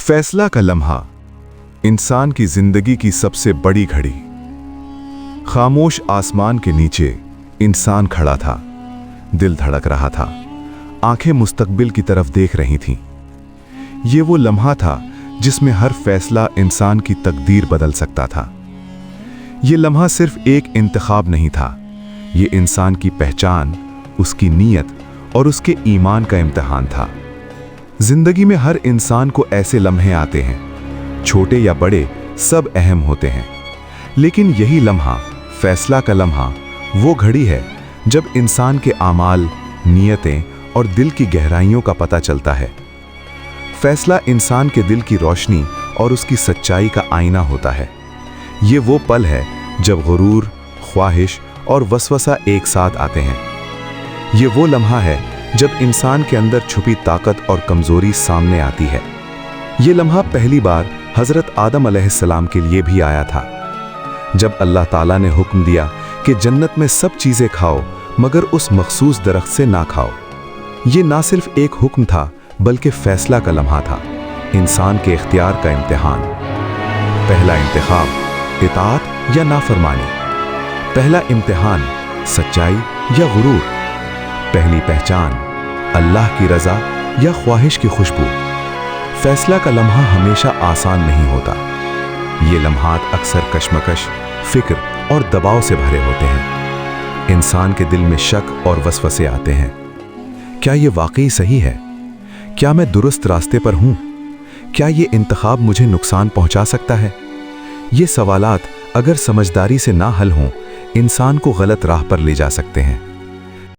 फैसला का लम्हा, इंसान की जिंदगी की सबसे बड़ी घड़ी। खामोश आसमान के नीचे इंसान खड़ा था, दिल धड़क रहा था, आंखें मुस्तकबिल की तरफ देख रही थीं। ये वो लम्हा था जिसमें हर फैसला इंसान की तकदीर बदल सकता था। ये लम्हा सिर्फ एक इंतखाब नहीं था, ये इंसान की पहचान, उसकी नीयत और उसके ईमान का इम्तिहान था। जिंदगी में हर इंसान को ऐसे लम्हे आते हैं, छोटे या बड़े, सब अहम होते हैं। लेकिन यही लम्हा, फैसला का लम्हा, वो घड़ी है जब इंसान के आमाल, नीयतें और दिल की गहराइयों का पता चलता है। फैसला इंसान के दिल की रोशनी और उसकी सच्चाई का आईना होता है। ये वो पल है जब गुरूर, ख्वाहिश और वसवसा एक साथ आते हैं। ये वो लम्हा है जब इंसान के अंदर छुपी ताकत और कमजोरी सामने आती है। ये लम्हा पहली बार हजरत आदम अलैहिस्सलाम के लिए भी आया था, जब अल्लाह ताला ने हुक्म दिया कि जन्नत में सब चीजें खाओ मगर उस मखसूस दरख्त से ना खाओ। ये ना सिर्फ एक हुक्म था बल्कि फैसला का लम्हा था, इंसान के इख्तियार का इम्तिहान। पहला इंतखाब, इताअत या नाफरमानी। पहला इम्तिहान, सच्चाई या गुरूर। पहली पहचान, अल्लाह की रजा या ख्वाहिश की खुशबू। फैसला का लम्हा हमेशा आसान नहीं होता। ये लम्हात अक्सर कश्मकश, फिक्र और दबाव से भरे होते हैं। इंसान के दिल में शक और वसवसे आते हैं। क्या ये वाकई सही है? क्या मैं दुरुस्त रास्ते पर हूं? क्या ये इंतखाब मुझे नुकसान पहुंचा सकता है? ये सवालात अगर समझदारी से ना हल हों, इंसान को गलत राह पर ले जा सकते हैं।